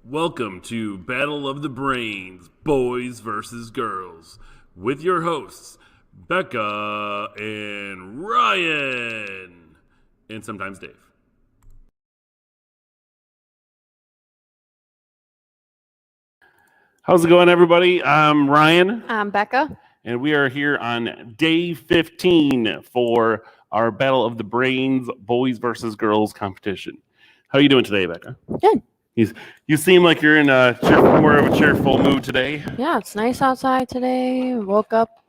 Welcome to Battle of the Brains, Boys versus Girls, with your hosts, Becca and Ryan, and sometimes Dave. How's it going, everybody? I'm Ryan. I'm Becca. And we are here on day 15 for our Battle of the Brains, Boys versus Girls competition. How are you doing today, Becca? Good. You seem like you're in more of a cheerful mood today. Yeah, it's nice outside today. Woke up.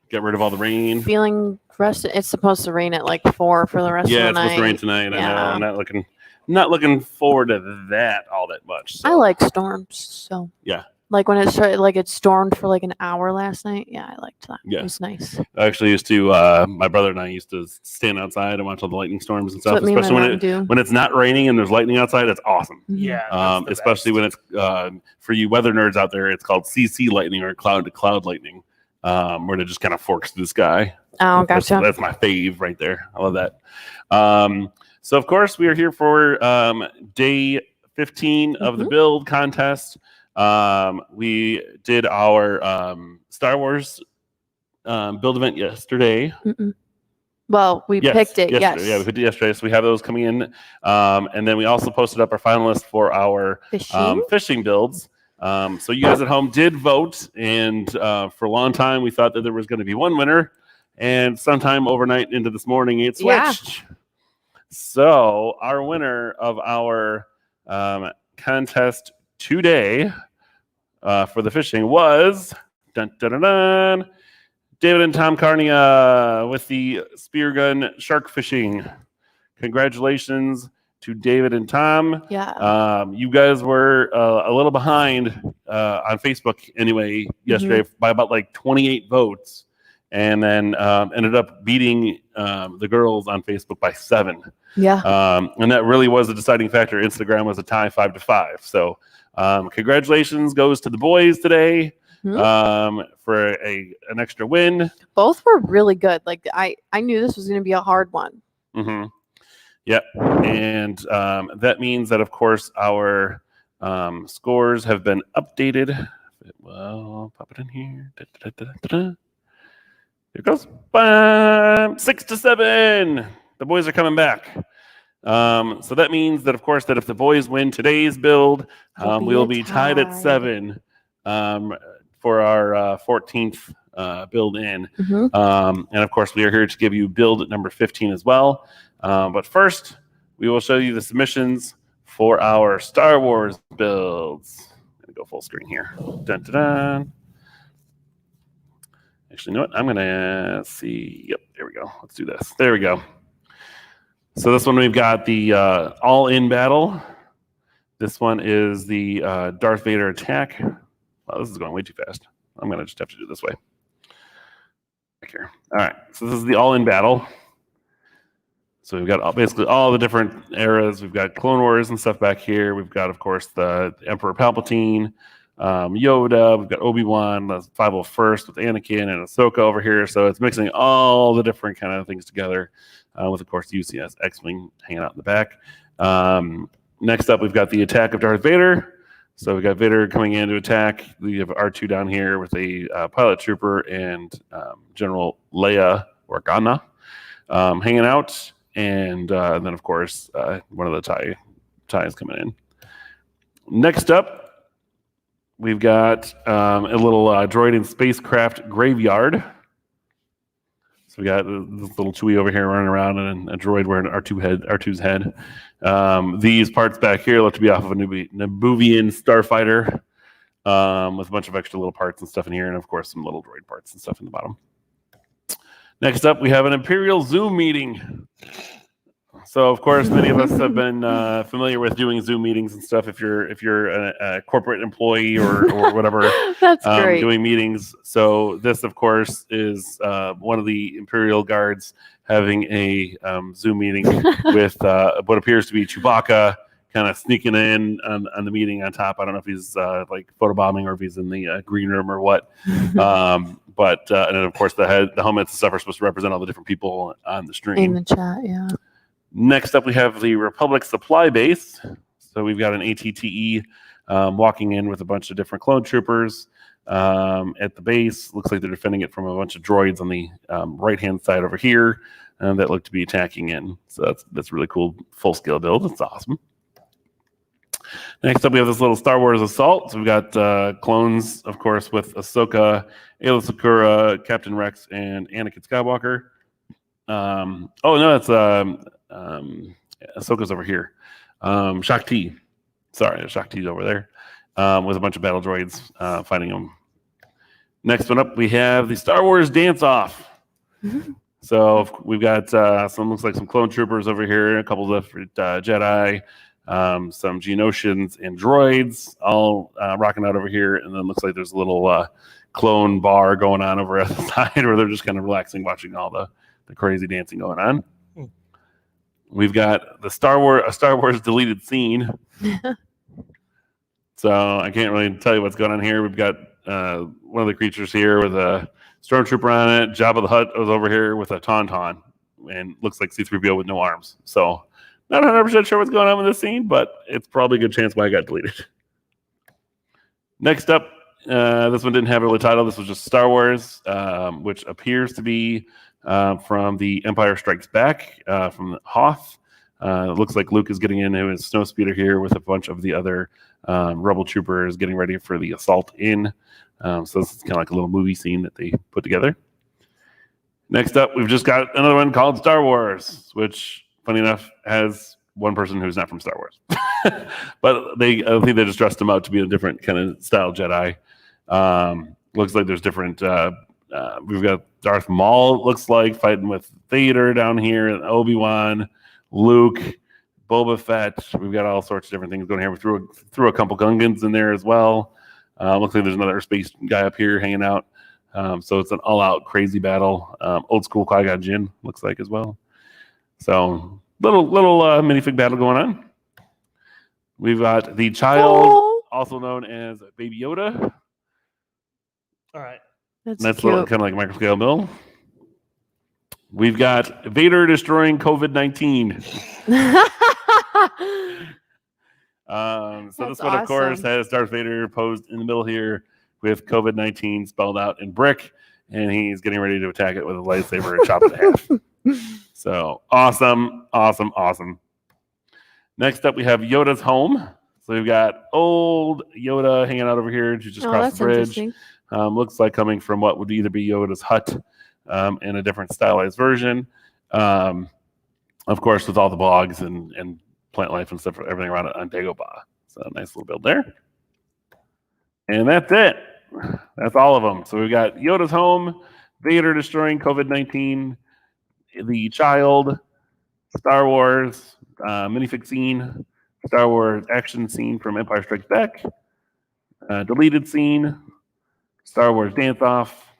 Get rid of all the rain. Feeling rested. It's supposed to rain at like 4 for the rest of the night. Yeah, it's supposed to rain tonight. Yeah. I know. I'm not looking forward to that all that much. So. I like storms. So yeah. Like when it started, like it stormed for like an hour last night. Yeah, I liked that. Yeah. It was nice. I actually used to, my brother and I used to stand outside and watch all the lightning storms and stuff, especially when it's not raining and there's lightning outside. It's awesome. Mm-hmm. Yeah. Especially when it's, for you weather nerds out there, it's called CC lightning or cloud to cloud lightning, where it just kind of forks through the sky. Oh, gotcha. That's my fave right there. I love that. So of course we are here for day 15 of the build contest. We did our Star Wars build event yesterday. Well, we picked it. Yesterday. Yes. Yeah, we picked it yesterday. So we have those coming in, and then we also posted up our finalists for our fishing builds. So you guys at home did vote, and for a long time we thought that there was going to be one winner, and sometime overnight into this morning it switched. Yeah. So our winner of our contest today for the fishing was David and Tom Carnia with the spear gun shark fishing. Congratulations to David and Tom. Yeah. You guys were a little behind on Facebook anyway yesterday by about like 28 votes, and then ended up beating the girls on Facebook by 7. Yeah. And that really was the deciding factor. Instagram was a tie 5-5. So congratulations goes to the boys today for an extra win. Both were really good. Like I knew this was going to be a hard one. Mm-hmm. Yep. And that means that, of course, our scores have been updated. Well, pop it in here. Here it goes. 6-7. The boys are coming back. So that means that, of course, that if the boys win today's build, we'll be tied at 7 for our 14th build in. And, of course, we are here to give you build number 15 as well. But first, we will show you the submissions for our Star Wars builds. I'm going to go full screen here. Dun, dun, dun. Actually, you know what? I'm going to see. Yep, there we go. Let's do this. There we go. So this one we've got the all-in battle. This one is the Darth Vader attack. Wow, this is going way too fast. I'm going to just have to do it this way. Back here. All right, so this is the all-in battle. So we've got basically all the different eras. We've got Clone Wars and stuff back here. We've got, of course, the Emperor Palpatine, Yoda. We've got Obi-Wan, the 501st with Anakin and Ahsoka over here. So it's mixing all the different kind of things together. With, of course, the UCS X-Wing hanging out in the back. Next up, we've got the attack of Darth Vader. So we've got Vader coming in to attack. We have R2 down here with a pilot trooper and General Leia Organa hanging out. And then, of course, one of the ties coming in. Next up, we've got a little droid and spacecraft graveyard. So we got this little Chewie over here running around and a droid wearing R2's head. These parts back here look to be off of a Naboovian starfighter with a bunch of extra little parts and stuff in here, and of course some little droid parts and stuff in the bottom. Next up, we have an Imperial Zoom meeting. So, of course, many of us have been familiar with doing Zoom meetings and stuff. If you're a corporate employee or whatever, that's great. Doing meetings. So this, of course, is one of the Imperial Guards having a Zoom meeting with what appears to be Chewbacca, kind of sneaking in on the meeting on top. I don't know if he's like photobombing or if he's in the green room or what. But and then, of course, the helmets and stuff are supposed to represent all the different people on the stream. In the chat, yeah. Next up, we have the Republic Supply Base. So we've got an ATTE walking in with a bunch of different clone troopers at the base. Looks like they're defending it from a bunch of droids on the right-hand side over here that look to be attacking in. So that's really cool. Full-scale build. That's awesome. Next up, we have this little Star Wars assault. So we've got clones, of course, with Ahsoka, Aayla Secura, Captain Rex, and Anakin Skywalker. Oh no, that's Ahsoka's over here. Shakti, sorry, Shakti's over there with a bunch of battle droids fighting them. Next one up, we have the Star Wars dance-off. So we've got looks like some clone troopers over here, a couple of different Jedi, some Geonosians and droids, all rocking out over here, and then looks like there's a little clone bar going on over at the side where they're just kind of relaxing, watching all the crazy dancing going on. We've got a Star Wars deleted scene. So I can't really tell you what's going on here. We've got one of the creatures here with a stormtrooper on it. Jabba the Hutt was over here with a tauntaun, and looks like C-3PO with no arms. So not 100% sure what's going on with this scene, but it's probably a good chance why it got deleted. Next up, this one didn't have a really title. This was just Star Wars, which appears to be from the Empire Strikes Back from Hoth. It looks like Luke is getting into his snowspeeder here with a bunch of the other rebel troopers getting ready for the assault in. So this is kind of like a little movie scene that they put together. Next up, we've just got another one called Star Wars, which, funny enough, has one person who's not from Star Wars. But I think they just dressed him out to be a different kind of style Jedi. Looks like there's different... we've got Darth Maul, it looks like, fighting with Vader down here, and Obi-Wan, Luke, Boba Fett. We've got all sorts of different things going here. We threw a couple Gungans in there as well. Looks like there's another space guy up here hanging out. So it's an all-out crazy battle. Old school Qui-Gon Jinn looks like as well. So little minifig battle going on. We've got the child, also known as Baby Yoda. All right. That's kind of like a microscale bill. We've got Vader destroying COVID-19. So this one, of course, has Darth Vader posed in the middle here with COVID-19 spelled out in brick, and he's getting ready to attack it with a lightsaber and chop it in half. So awesome. Next up, we have Yoda's home. So we've got old Yoda hanging out over here, just across the bridge. Looks like coming from what would either be Yoda's hut in a different stylized version. Of course, with all the bogs and plant life and stuff, everything around it on Dagobah. So a nice little build there. And that's it. That's all of them. So we've got Yoda's home, Vader destroying COVID-19, the child, Star Wars minifig scene, Star Wars action scene from Empire Strikes Back, deleted scene, Star Wars dance-off,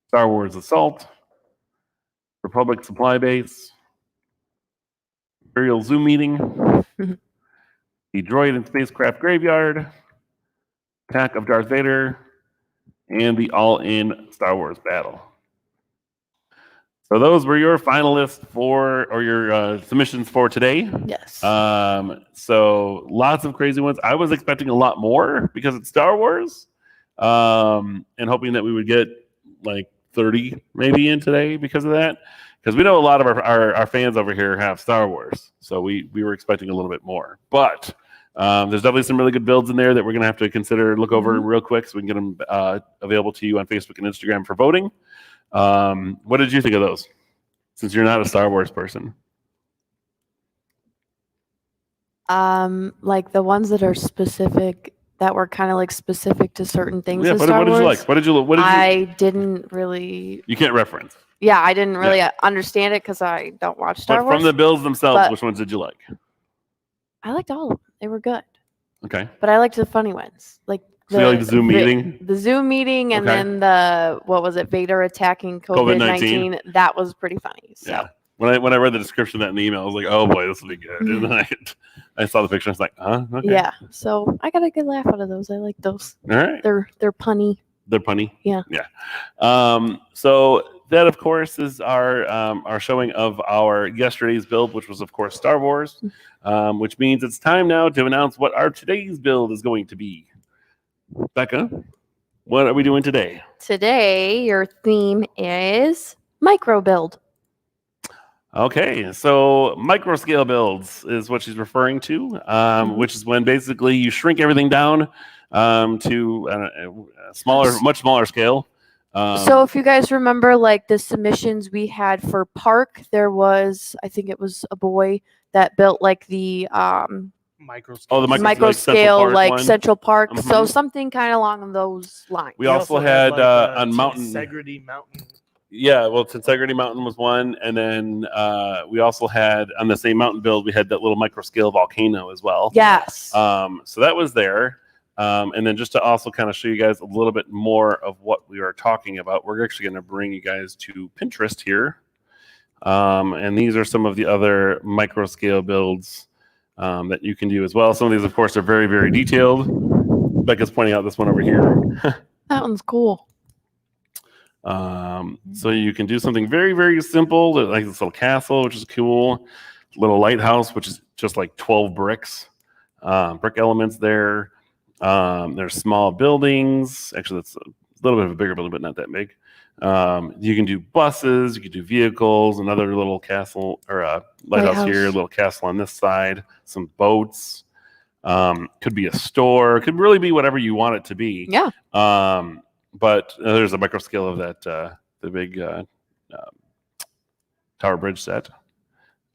Star Wars assault, Republic supply base, Imperial Zoom meeting, the droid and spacecraft graveyard, attack of Darth Vader, and the all-in Star Wars battle. So those were your finalists or your submissions for today. Yes. So lots of crazy ones. I was expecting a lot more because it's Star Wars, and hoping that we would get like 30 maybe in today because of that. Because we know a lot of our fans over here have Star Wars, so we were expecting a little bit more. But there's definitely some really good builds in there that we're going to have to consider, look over real quick so we can get them available to you on Facebook and Instagram for voting. What did you think of those? Since you're not a Star Wars person. Like the ones that are specific, that were kind of like specific to certain things. Yeah, in what Star did you Wars. like? What did you? I didn't really. You can't reference. Yeah, I didn't really understand it because I don't watch Star But Wars. from the builds themselves, which ones did you like? I liked all of them. They were good. Okay. But I liked the funny ones, like So you like the Zoom meeting? The Zoom meeting, and then what was it? Vader attacking COVID-19. That was pretty funny. So. Yeah. When I read the description of that in the email, I was like, oh boy, this will be good. And then I saw the picture. I was like, huh? Okay. Yeah. So I got a good laugh out of those. I like those. All right. They're punny. They're punny. Yeah. Yeah. So that, of course, is our showing of our yesterday's build, which was, of course, Star Wars, which means it's time now to announce what our today's build is going to be. Becca, what are we doing today? Today, your theme is micro build. Okay, so micro scale builds is what she's referring to, which is when basically you shrink everything down to a smaller, much smaller scale. So if you guys remember, like the submissions we had for Park, there was, I think it was a boy that built like the Micro scale. Oh, the micro like scale, Park like one. Central Park. Mhm. So something kind of along those lines. We also had like, on Mountain. Integrity Mountain. Yeah, well, Integrity Mountain was one, and then we also had on the same mountain build, we had that little micro scale volcano as well. Yes. So that was there. And then just to also kind of show you guys a little bit more of what we are talking about, we're actually going to bring you guys to Pinterest here. And these are some of the other micro scale builds that you can do as well. Some of these, of course, are very, very detailed. Becca's pointing out this one over here. That one's cool. So you can do something very, very simple, like this little castle, which is cool. Little lighthouse, which is just like 12 bricks, brick elements there. There's small buildings. Actually, that's a little bit of a bigger building, but not that big. You can do buses, you can do vehicles, another little castle or a lighthouse here, a little castle on this side, some boats. Could be a store, could really be whatever you want it to be. Yeah. But there's a micro scale of that, the big Tower Bridge set.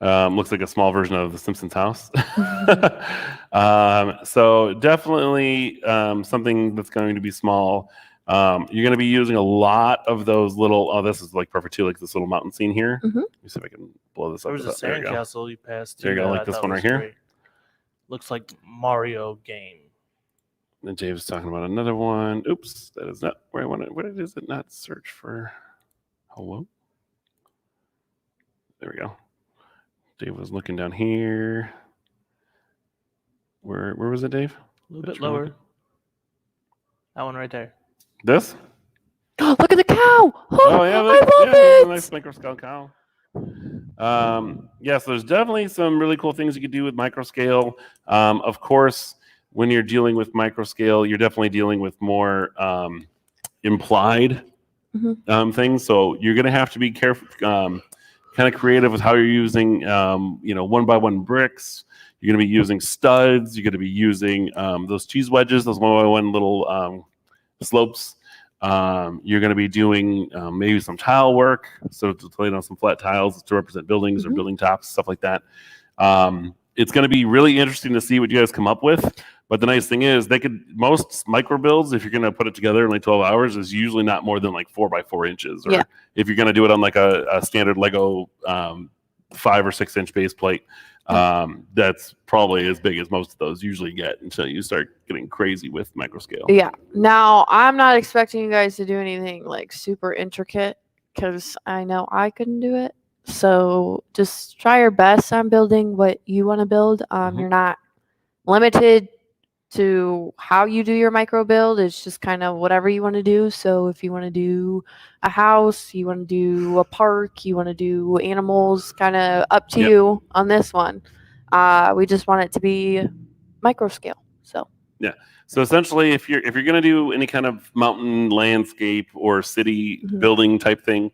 Looks like a small version of the Simpsons house. So definitely something that's going to be small. You're going to be using a lot of those little, oh, this is like perfect too, like this little mountain scene here. Let me see if I can blow this up. There was a sandcastle you passed. There you go, like this one right here. Great. Looks like Mario game. And Dave's talking about another one. Oops, that is not where I want it. What is it? Not search for. Hello. There we go. Dave was looking down here. Where was it, Dave? A little bit lower. That one right there. This? Oh, look at the cow! Oh, yeah, I love it. it. Nice micro scale cow. So there's definitely some really cool things you could do with micro scale. Of course, when you're dealing with micro scale, you're definitely dealing with more implied things. So you're going to have to be careful, kind of creative with how you're using, 1x1 bricks. You're going to be using studs. You're going to be using those cheese wedges, those 1x1 little slopes. You're going to be doing maybe some tile work, so to lay down some flat tiles to represent buildings or building tops, stuff like that. It's going to be really interesting to see what you guys come up with. But the nice thing is, most micro builds, if you're going to put it together in like 12 hours, is usually not more than like 4x4 inches. Or if you're going to do it on like a standard Lego 5 or 6 inch base plate, that's probably as big as most of those usually get until you start getting crazy with micro scale. Yeah. Now, I'm not expecting you guys to do anything like super intricate because I know I couldn't do it. So just try your best on building what you want to build. You're not limited to how you do your micro build. It's just kind of whatever you want to do. So if you want to do a house, you want to do a park, you want to do animals, kind of up to you on this one. We just want it to be micro scale. So so essentially, if you're going to do any kind of mountain landscape or city building type thing,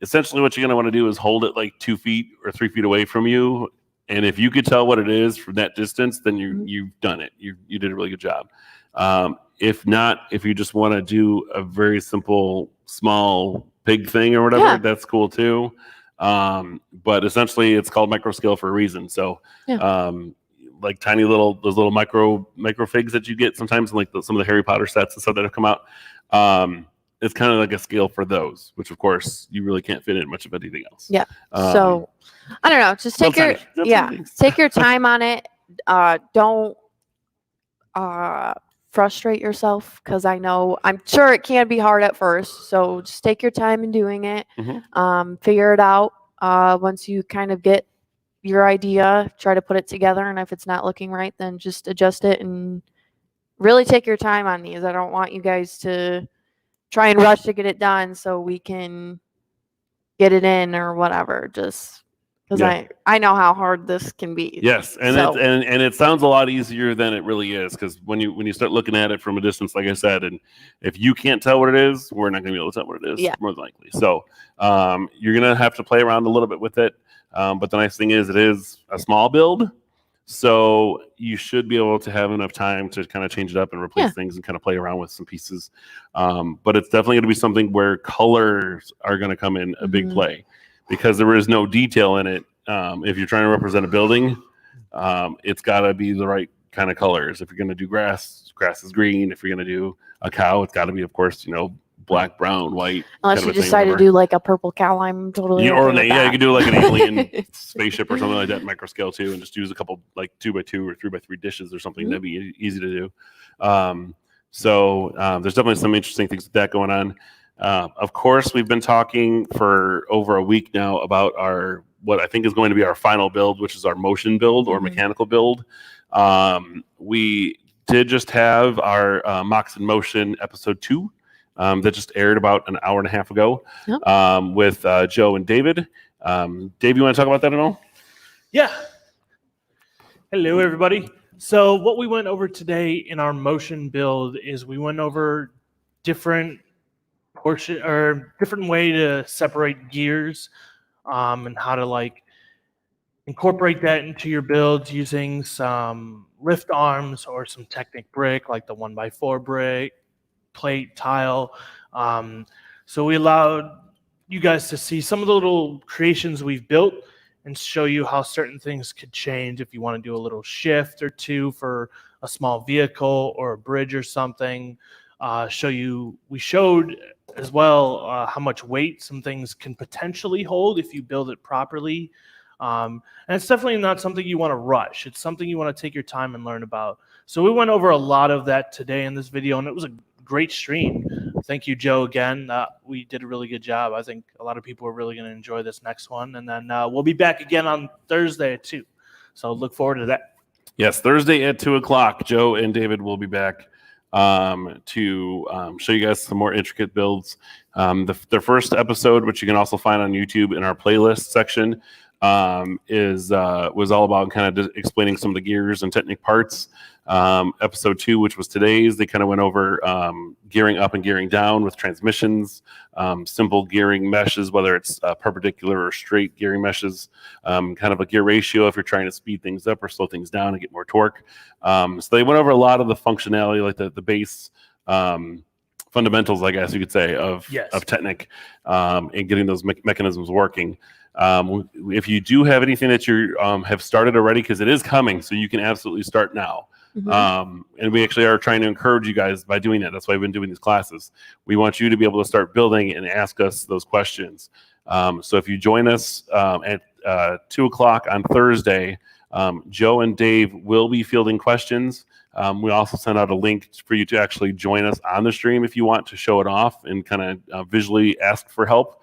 essentially what you're going to want to do is hold it like 2 feet or 3 feet away from you. And if you could tell what it is from that distance, then you've done it. You did a really good job. If not, if you just want to do a very simple, small pig thing or whatever, that's cool too. But essentially, it's called micro scale for a reason. So, like tiny those little micro figs that you get sometimes in like some of the Harry Potter sets and stuff that have come out. It's kind of like a scale for those, which of course you really can't fit in much of anything else. Yeah. So I don't know. Just take take your time on it. Don't frustrate yourself because I'm sure it can be hard at first. So just take your time in doing it. Figure it out. Once you kind of get your idea, try to put it together. And if it's not looking right, then just adjust it and really take your time on these. I don't want you guys to try and rush to get it done so we can get it in or whatever. Just because Yeah. I know how hard this can be. Yes, and So- it sounds a lot easier than it really is, because when you start looking at it from a distance, like I said, and if you can't tell what it is, we're not going to be able to tell what it is, Yeah. more than likely. So you're going to have to play around a little bit with it, but the nice thing is it is a small build, so you should be able to have enough time to kind of change it up and replace Yeah. things and kind of play around with some pieces. But it's definitely going to be something where colors are going to come in a big Mhm. play, because there is no detail in it. If you're trying to represent a building, it's got to be the right kind of colors. If you're going to do grass is green. If you're going to do a cow, it's got to be, of course, black, brown, white. Unless kind you of a thing, decide to whatever. do like a purple cow, I'm totally Or okay with you that. could do like an alien spaceship or something like that, micro scale too, and just use a couple like 2x2 or 3x3 dishes or something. Mhm. That'd be easy to do. There's definitely some interesting things with that going on. Of course, we've been talking for over a week now about what I think is going to be our final build, which is our motion build or Mhm. mechanical build. We did just have our Mox in Motion episode 2 that just aired about an hour and a half ago. Yep. With Joe and David. Dave, you want to talk about that at all? Yeah. Hello, everybody. So what we went over today in our motion build is we went over different different way to separate gears, and how to like incorporate that into your builds using some lift arms or some Technic brick, like the 1x4 brick, plate, tile. So we allowed you guys to see some of the little creations we've built and show you how certain things could change if you want to do a little shift or two for a small vehicle or a bridge or something. We showed as well how much weight some things can potentially hold if you build it properly. And it's definitely not something you want to rush. It's something you want to take your time and learn about. So we went over a lot of that today in this video, and it was a great stream. Thank you, Joe, again. We did a really good job. I think a lot of people are really going to enjoy this next one. And then we'll be back again on Thursday at 2. So look forward to that. Yes, Thursday at 2:00, Joe and David will be back to show you guys some more intricate builds. Their first episode, which you can also find on YouTube in our playlist section, was all about kind of explaining some of the gears and Technic parts. Episode 2, which was today's, they kind of went over gearing up and gearing down with transmissions, simple gearing meshes, whether it's perpendicular or straight gearing meshes, kind of a gear ratio if you're trying to speed things up or slow things down and get more torque. So they went over a lot of the functionality, like the base fundamentals, I guess you could say, of Technic, and getting those mechanisms working. If you do have anything that you have started already, because it is coming, so you can absolutely start now. Mhm. And we actually are trying to encourage you guys by doing that. That's why we've been doing these classes. We want you to be able to start building and ask us those questions. So if you join us at 2:00 on Thursday, Joe and Dave will be fielding questions. We also send out a link for you to actually join us on the stream if you want to show it off and kind of visually ask for help,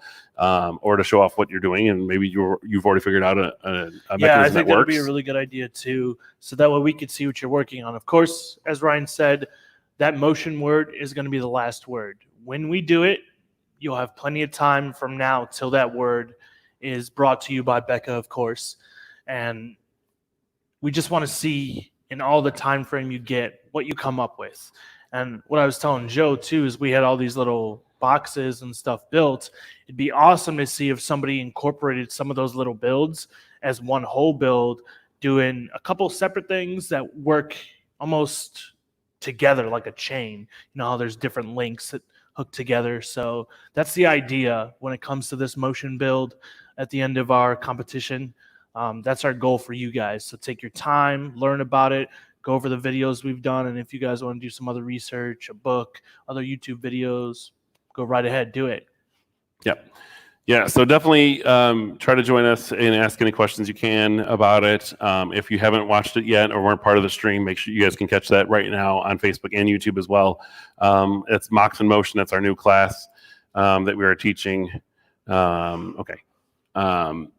or to show off what you're doing, and maybe you've already figured out a mechanism I think that would works. be a really good idea too, so that way we could see what you're working on. Of course, as Ryan said, that motion word is going to be the last word. When we do it, you'll have plenty of time from now till that word is brought to you by Becca, of course, and we just want to see in all the time frame you get what you come up with. And what I was telling Joe too is we had all these little boxes and stuff built. It'd be awesome to see if somebody incorporated some of those little builds as one whole build, doing a couple separate things that work almost together like a chain. You know how there's different links that hook together. So that's the idea when it comes to this motion build at the end of our competition. That's our goal for you guys. So take your time, learn about it, go over the videos we've done, and if you guys want to do some other research, a book, other YouTube videos, go right ahead, do it. Yep. Yeah, so definitely try to join us and ask any questions you can about it. If you haven't watched it yet or weren't part of the stream, make sure you guys can catch that right now on Facebook and YouTube as well. It's Mox in Motion. That's our new class that we are teaching. Okay.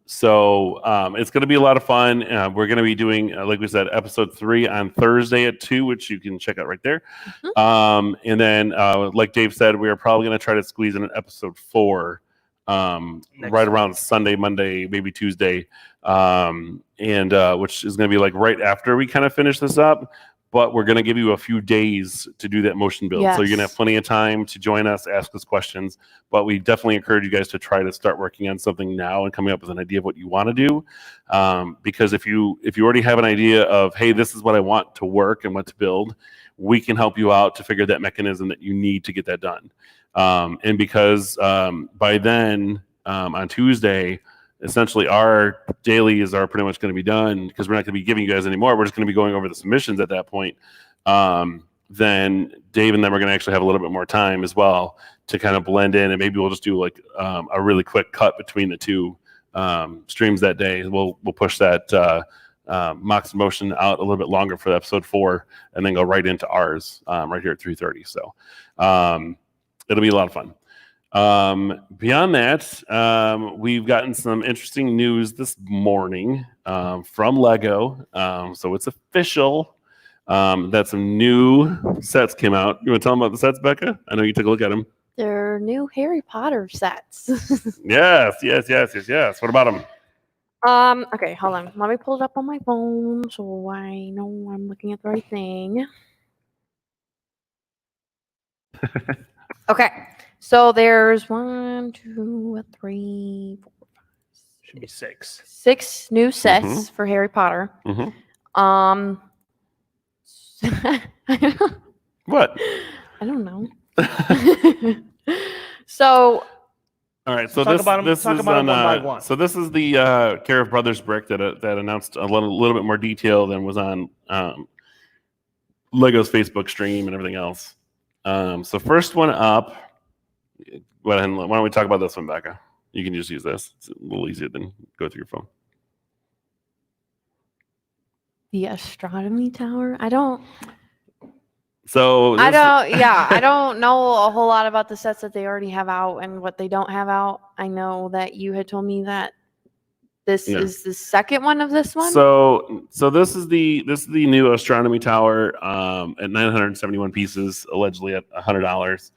So it's going to be a lot of fun. We're going to be doing, like we said, episode 3 on Thursday at 2, which you can check out right there. Mhm. And then, like Dave said, we are probably going to try to squeeze in an episode 4 right around Sunday, Monday, maybe Tuesday, and which is going to be like right after we kind of finish this up. But we're going to give you a few days to do that motion build. So you're going to have plenty of time to join us, ask us questions. But we definitely encourage you guys to try to start working on something now and coming up with an idea of what you want to do. Because if you already have an idea of, hey, this is what I want to work and what to build, we can help you out to figure that mechanism that you need to get that done. And because by then, on Tuesday, essentially our dailies are pretty much going to be done because we're not going to be giving you guys any more. We're just going to be going over the submissions at that point. Then Dave and them are going to actually have a little bit more time as well to kind of blend in, and maybe we'll just do like a really quick cut between the two streams that day. We'll push that Mox Motion out a little bit longer for episode 4, and then go right into ours right here at 3:30. So it'll be a lot of fun. Beyond that, we've gotten some interesting news this morning from Lego. So it's official that some new sets came out. You want to tell them about the sets, Becca? I know you took a look at them. They're new Harry Potter sets. Yes. What about them? Okay, hold on. Let me pull it up on my phone so I know I'm looking at the right thing. Okay. So there's 1, 2, 3, 4, 5, Should be 6. 6 new sets for Harry Potter. What? I don't know. So all right, so Talk this about 'em is one on, by one. so this is the Care of Brothers brick that announced a little bit more detail than was on Lego's Facebook stream and everything else. So first one up. Why don't we talk about this one, Becca? You can just use this. It's a little easier than go through your phone. the astronomy tower. I don't know a whole lot about the sets that they already have out and what they don't have out. I know that you had told me that this is the second one of this one. So this is the new astronomy tower at 971 pieces, allegedly at $100.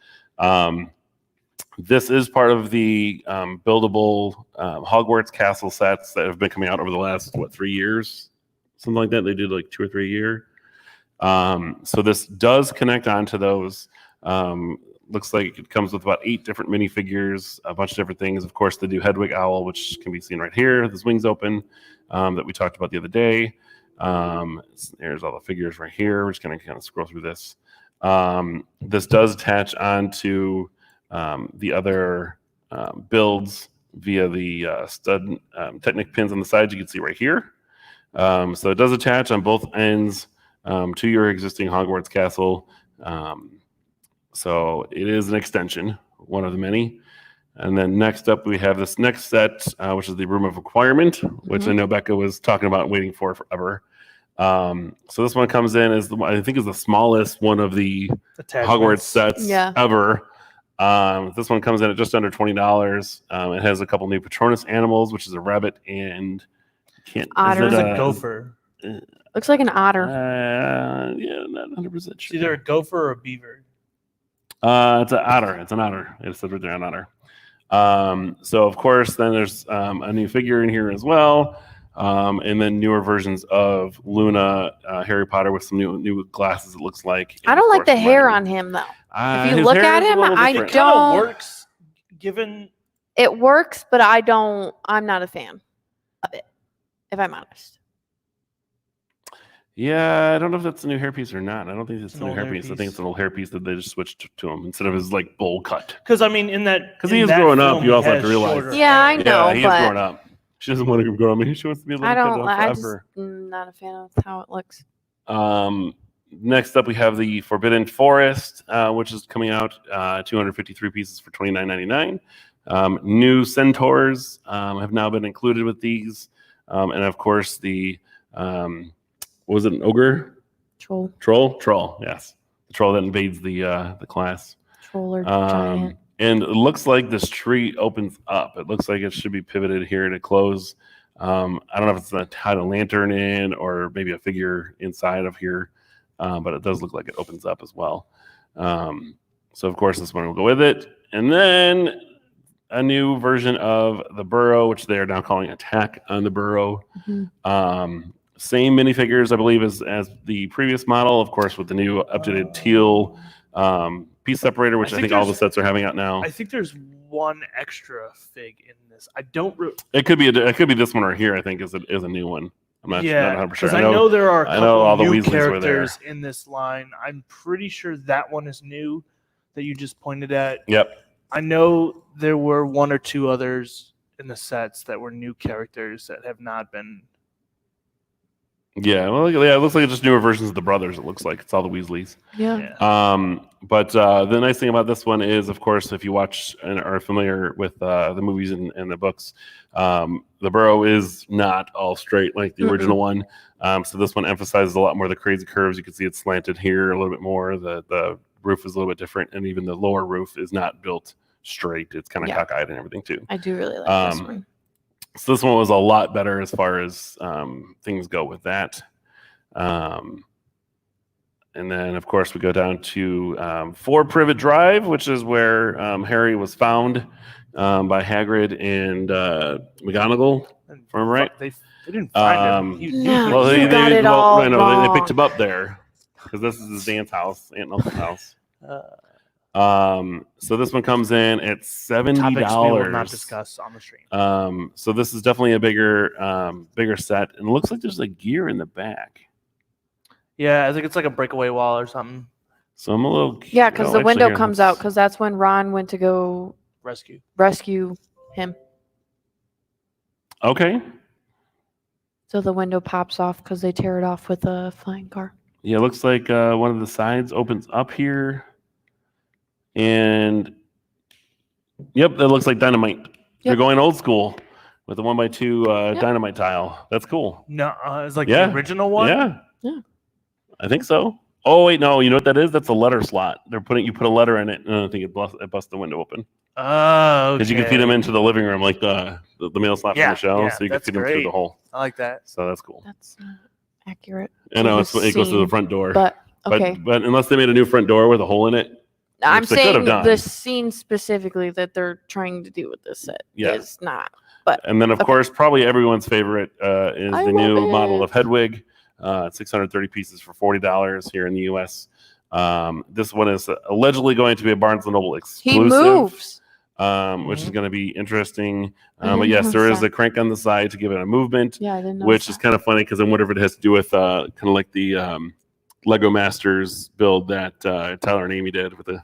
This is part of the buildable Hogwarts castle sets that have been coming out over the last 3 years, something like that. They did like 2 or 3 a year. So this does connect onto those. Looks like it comes with about 8 different minifigures, a bunch of different things. Of course, they do Hedwig Owl, which can be seen right here. This wings open that we talked about the other day. There's all the figures right here. We're just going to kind of scroll through this. This does attach onto the other builds via the stud Technic pins on the sides. You can see right here. So it does attach on both ends to your existing Hogwarts castle. So it is an extension, one of the many. And then next up, we have this next set, which is the Room of Requirement, which I know Becca was talking about waiting for forever. So this one comes in as I think is the smallest one of the Hogwarts sets ever. This one comes in at just under $20. It has a couple new Patronus animals, which is a rabbit and otter. It's a gopher. Looks like an otter. Yeah, not 100% sure. It's either a gopher or a beaver. It's an otter. It's an otter. It says right there, an otter. So of course, then there's a new figure in here as well, and then newer versions of Luna, Harry Potter with some new glasses. It looks like. I don't like the hair on him though. If you look at him, I It kind don't. of works, given It works, but I don't. I'm not a fan of it, if I'm honest. Yeah, I don't know if that's a new hairpiece or not. I don't think it's a new hairpiece. I think it's an old hairpiece that they just switched to him instead of his like bowl cut. Because I mean, because he is growing up, you also have to realize. Yeah, I know. Yeah, he is growing up. She doesn't want to grow up. She wants to be a little kid forever. I just not a fan of how it looks. Next up, we have the Forbidden Forest, which is coming out 253 pieces for $29.99. New centaurs have now been included with these, and of course the. Was it an ogre? Troll. Yes, the troll that invades the class. Troll or giant. And it looks like this tree opens up. It looks like it should be pivoted here to close. I don't know if it's tied a lantern in or maybe a figure inside of here, but it does look like it opens up as well. So of course this one will go with it. And then a new version of the Burrow, which they are now calling Attack on the Burrow. Same minifigures, I believe, as the previous model, of course, with the new updated teal piece separator, which I think all the sets are having out now. I think there's one extra fig in this. I don't. It could be this one right here. I think is a new one. I'm not 100% because sure. I know there are a I know all couple the new Weasleys were there. characters in this line. I'm pretty sure that one is new that you just pointed at. Yep. I know there were one or two others in the sets that were new characters that have not been. Yeah, well, yeah, it looks like it's just newer versions of the brothers. It looks like it's all the Weasleys. Yeah. But the nice thing about this one is, of course, if you watch and are familiar with the movies and the books, the Burrow is not all straight like the original one. So this one emphasizes a lot more of the crazy curves. You can see it's slanted here a little bit more. The roof is a little bit different, and even the lower roof is not built straight. It's kind of cockeyed and everything too. I do really like this one. So this one was a lot better as far as things go with that. And then, of course, we go down to 4 Privet Drive, which is where Harry was found by Hagrid and McGonagall. If I'm right. They didn't find him. No, you got it all they picked wrong. him up there because this is his dance house, Aunt Nelson's house. So this one comes in at $70. Topics we will not discuss on the stream. So this is definitely a bigger set, and it looks like there's like gear in the back. Yeah, I think it's like a breakaway wall or something. So I'm a little Because the window comes out because that's when Ron went to go rescue him. Okay. So the window pops off because they tear it off with a flying car. Yeah, it looks like one of the sides opens up here. And yep, that looks like dynamite. They're going old school with the 1x2 dynamite tile. That's cool. No, it's like the original one. Yeah, I think so. Oh wait, no, you know what that is? That's a letter slot. You put a letter in it, and I think it busts the window open. Oh, because you can feed them into the living room like the mail slot from the shelf, so you can feed them through the hole. I like that. So that's cool. That's not accurate. I know it goes to the front door, but okay. But unless they made a new front door with a hole in it. I'm saying the scene specifically that they're trying to do with this set is not. But and then of course, probably everyone's favorite is the new model of Hedwig. 630 pieces for $40 here in the U.S. This one is allegedly going to be a Barnes & Noble exclusive. He moves. Which is going to be interesting. But yes, there is a crank on the side to give it a movement. Yeah, I didn't know. Which is kind of funny because I wonder if it has to do with kind of like the Lego Masters build that Tyler and Amy did with the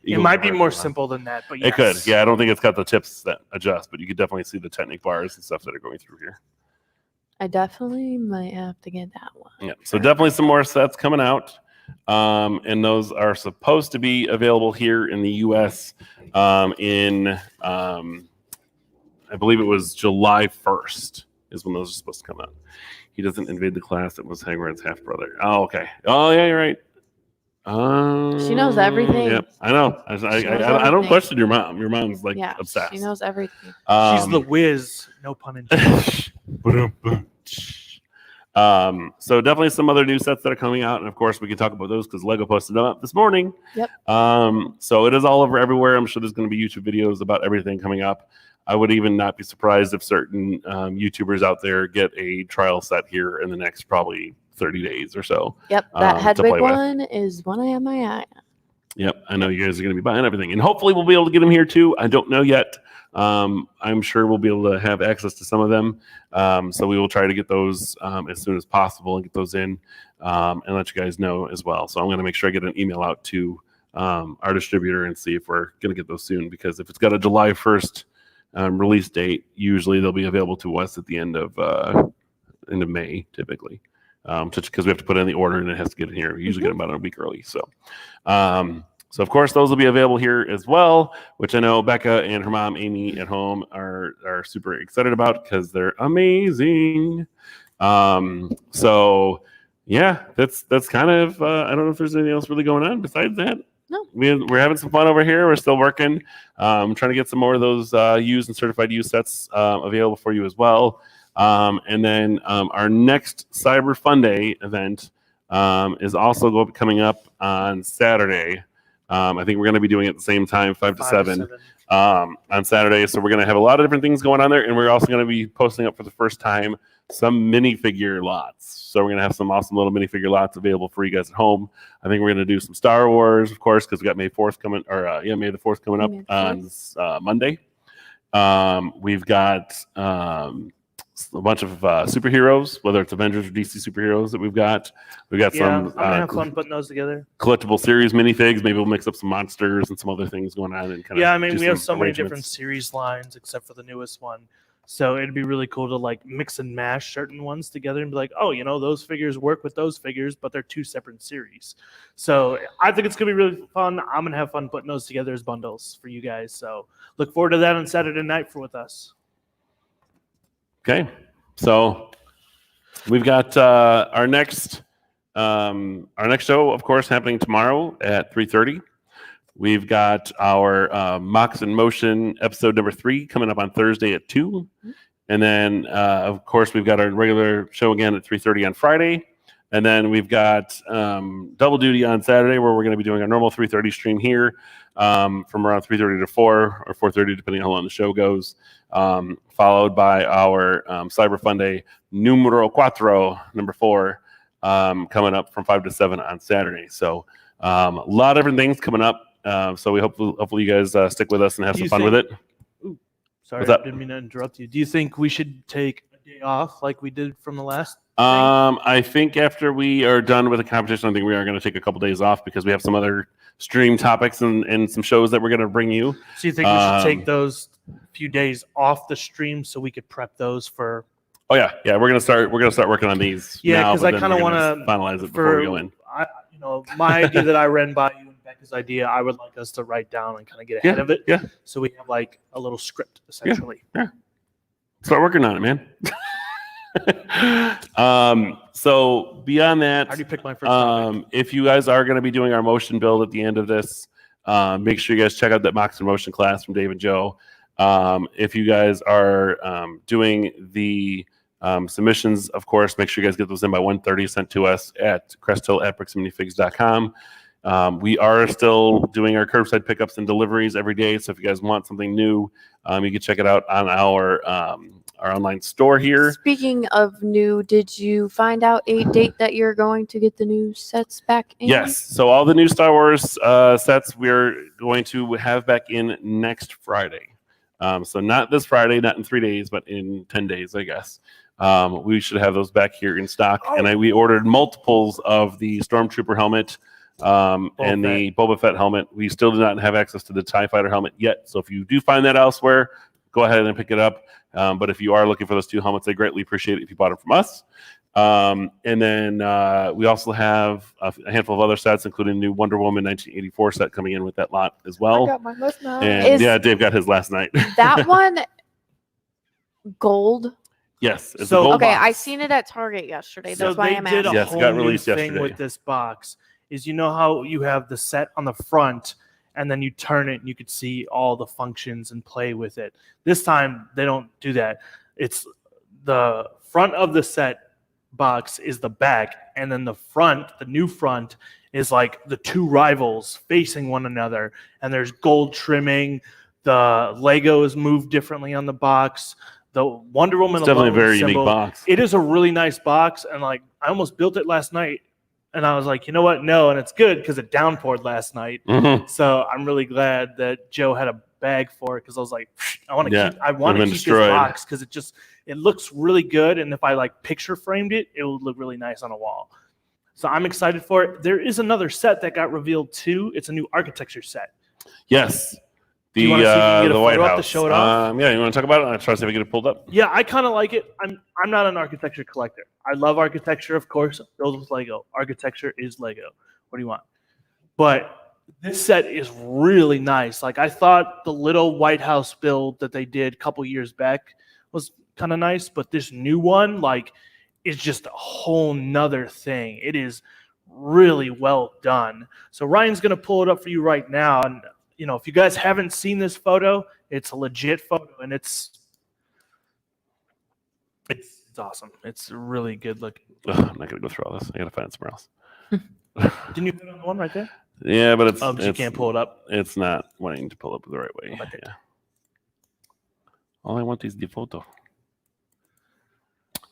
it might be more simple than that, but yes. It could. Yeah, I don't think it's got the tips that adjust, but you could definitely see the Technic bars and stuff that are going through here. I definitely might have to get that one. Yeah, so definitely some more sets coming out. And those are supposed to be available here in the U.S. In I believe it was July 1st is when those are supposed to come out. He doesn't invade the class. It was Hagrid's half brother. Oh, okay. Oh, yeah, you're right. She knows everything. Yep, I know. I don't question your mom. Your mom's like obsessed. She knows everything. She's the whiz. No pun intended. So definitely some other new sets that are coming out, and of course we can talk about those because Lego posted them up this morning. Yep. So it is all over everywhere. I'm sure there's going to be YouTube videos about everything coming up. I would even not be surprised if certain YouTubers out there get a trial set here in the next probably 30 days or so. Yep, that Hedwig one is one I have my eye on. Yep, I know you guys are going to be buying everything, and hopefully we'll be able to get them here too. I don't know yet. I'm sure we'll be able to have access to some of them. So we will try to get those as soon as possible and get those in and let you guys know as well. So I'm going to make sure I get an email out to our distributor and see if we're going to get those soon, because if it's got a July 1st release date, usually they'll be available to us at the end of May, typically. Just because we have to put in the order and it has to get in here. We usually get them about a week early. So, so of course those will be available here as well, which I know Becca and her mom Amy at home are super excited about because they're amazing. So yeah, that's kind of I don't know if there's anything else really going on besides that. No, we're having some fun over here. We're still working, trying to get some more of those used and certified used sets available for you as well. And then our next Cyber Fun Day event is also coming up on Saturday. I think we're going to be doing it at the same time, 5 to 5 7, on Saturday. So we're going to have a lot of different things going on there, and we're also going to be posting up for the first time some minifigure lots. So we're going to have some awesome little minifigure lots available for you guys at home. I think we're going to do some Star Wars, of course, because we got May the 4th coming up May the on Monday. We've got a bunch of superheroes, whether it's Avengers or DC superheroes that we've got. We've got Yeah, some I'm gonna have fun putting those together. collectible series minifigs. Maybe we'll mix up some monsters and some other things going on. And kind Yeah, I of mean, do we have some so many different arrangements. series lines except for the newest one. So it'd be really cool to like mix and mash certain ones together and be like, oh, you know, those figures work with those figures, but they're 2 separate series. So I think it's gonna be really fun. I'm gonna have fun putting those together as bundles for you guys. So look forward to that on Saturday night with us. Okay, so we've got our next show, of course, happening tomorrow at 3:30. We've got our Mox in Motion episode number 3 coming up on Thursday at 2. And then, of course, we've got our regular show again at 3:30 on Friday. And then we've got double duty on Saturday where we're going to be doing our normal 3:30 stream here from around 3:30 to 4 or 4:30, depending on how long the show goes, followed by our Cyber Fun Day numero 4, number 4, coming up from 5 to 7 on Saturday. So a lot of different things coming up. So we hopefully you guys stick with us and have some fun with it. Sorry, What's up? I didn't mean to interrupt you. Do you think we should take a day off like we did from the last? I think after we are done with the competition, I think we are going to take a couple days off because we have some other stream topics and some shows that we're going to bring you. So you think we should take those few days off the stream so we could prep those for? Oh yeah, we're gonna start working on these. Yeah, now, because but I then kind of we're want gonna to finalize it before we go in. My idea that I ran by you and Becca's idea, I would like us to write down and kind of get ahead of it. Yeah. So we have like a little script essentially. Yeah. Start working on it, man. So beyond that, I already picked my first topic. if you guys are going to be doing our motion build at the end of this, make sure you guys check out that Mox in Motion class from Dave and Joe. If you guys are doing the submissions, of course, make sure you guys get those in by 1:30, sent to us at cresthill@bricksandminifigs.com. We are still doing our curbside pickups and deliveries every day. So if you guys want something new, you can check it out on our online store here. Speaking of new, did you find out a date that you're going to get the new sets back in? Yes. So all the new Star Wars sets we're going to have back in next Friday. So not this Friday, not in 3 days, but in 10 days, I guess. We should have those back here in stock. Oh. And we ordered multiples of the Stormtrooper helmet and the Boba Fett helmet. We still do not have access to the TIE Fighter helmet yet. So if you do find that elsewhere, go ahead and pick it up. But if you are looking for those 2 helmets, I greatly appreciate it if you bought them from us. And then we also have a handful of other sets, including the new Wonder Woman 1984 set coming in with that lot as well. I got mine last night. And yeah, Dave got his last night. That one gold? Yes. It's So- a gold Okay, box. I seen it at Target yesterday. So That's why they I'm did a asking. Yes, it whole got new released thing yesterday. with this box. Is you know how you have the set on the front, and then you turn it, and you could see all the functions and play with it. This time they don't do that. It's the front of the set box is the back, and then the front, the new front, is like the 2 rivals facing one another, and there's gold trimming. The Lego is moved differently on the box. The Wonder Woman It's definitely a alone very symbol, unique box. It is a really nice box, and like I almost built it last night, and I was like, you know what? No, and it's good because it downpoured last night. Mhm. So I'm really glad that Joe had a bag for it because I was like, I want to Yeah, keep. I want to been keep destroyed. this box because it looks really good, and if I like picture framed it, it would look really nice on a wall. So I'm excited for it. There is another set that got revealed too. It's a new architecture set. Yes. Do you wanna see if you can get a the White photo up to House. show it off? Yeah, you want to talk about it? I'll try to see if I can get it pulled up. Yeah, I kind of like it. I'm not an architecture collector. I love architecture, of course. Build with Lego. Architecture is Lego. What do you want? But this set is really nice. Like I thought the little White House build that they did a couple years back was kind of nice, but this new one, like, is just a whole nother thing. It is really well done. So Ryan's gonna pull it up for you right now, and you know, if you guys haven't seen this photo, it's a legit photo, and it's awesome. It's really good looking. Ugh, I'm not gonna go through all this. I gotta find it somewhere else. Didn't you put it on the one right there? Yeah, but it's You can't pull it up. It's not wanting to pull up the right way. How about that? Yeah. All I want is the photo.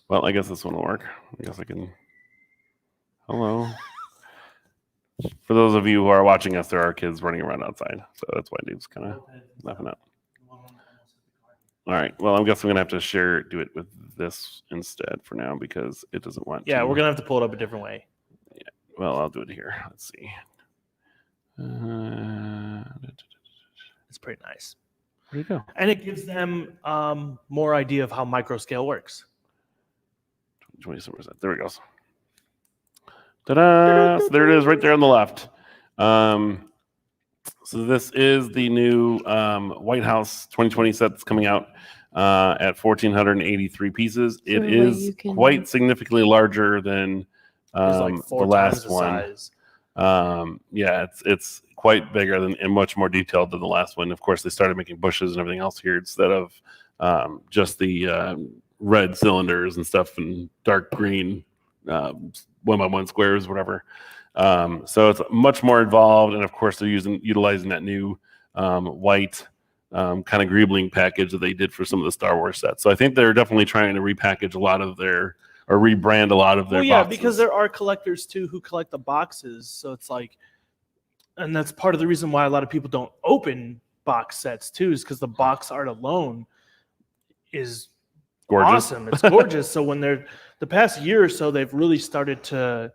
Well, I guess this one will work. I guess I can. Hello. For those of you who are watching us, there are kids running around outside, so that's why Dave's kind of laughing out. All right. Well, I'm guessing I'm gonna have to do it with this instead for now because it doesn't want. Yeah, to. we're gonna have to pull it up a different way. Yeah. Well, I'll do it here. Let's see. It's pretty nice. Where'd it go? And it gives them more idea of how microscale works. 27%. There it goes. Ta-da! So there it is, right there on the left. So this is the new White House 2020 set that's coming out at 1,483 pieces. It is quite significantly larger than It's the last one. Size. Yeah, it's quite bigger and much more detailed than the last one. Of course, they started making bushes and everything else here instead of just the red cylinders and stuff and dark green 1x1 squares, whatever. So it's much more involved, and of course they're utilizing that new white kind of greebling package that they did for some of the Star Wars sets. So I think they're definitely trying to repackage a lot of their or rebrand a lot of their boxes. Because there are collectors too who collect the boxes, so it's like, and that's part of the reason why a lot of people don't open box sets too, is because the box art alone is gorgeous. Awesome. It's gorgeous. So when they're the past year or so, they've really started to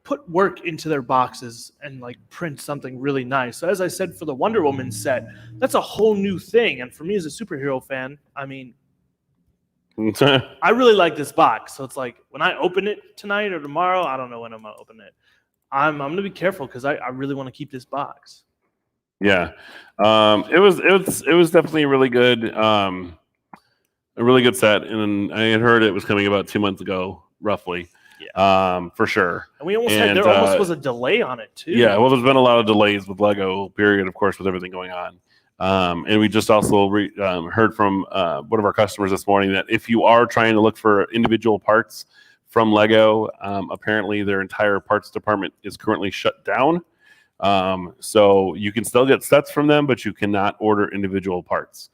put work into their boxes and like print something really nice. So as I said, for the Wonder Woman set, that's a whole new thing. And for me as a superhero fan, I mean, I really like this box. So it's like when I open it tonight or tomorrow, I don't know when I'm gonna open it. I'm gonna be careful because I really want to keep this box. Yeah, it was definitely really good. A really good set, and I had heard it was coming about 2 months ago, roughly. Yeah. For sure. And we almost had almost was a delay on it too. Yeah, well, there's been a lot of delays with Lego, period, of course, with everything going on. And we just also heard from one of our customers this morning that if you are trying to look for individual parts from Lego, apparently their entire parts department is currently shut down. So you can still get sets from them, but you cannot order individual parts.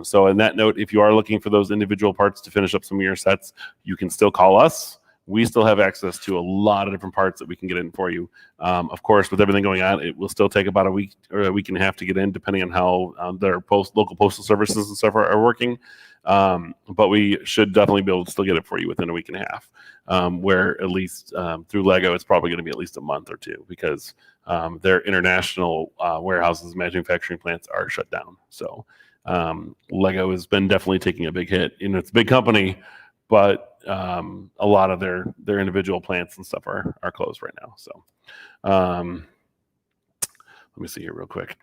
So in that note, if you are looking for those individual parts to finish up some of your sets, you can still call us. We still have access to a lot of different parts that we can get in for you. Of course, with everything going on, it will still take about a week or a week and a half to get in, depending on how their local postal services and stuff are working. But we should definitely be able to still get it for you within a week and a half. Where at least through Lego, it's probably going to be at least a month or two because their international warehouses, manufacturing plants are shut down. So Lego has been definitely taking a big hit. You know, it's a big company, but a lot of their individual plants and stuff are closed right now. So let me see here real quick.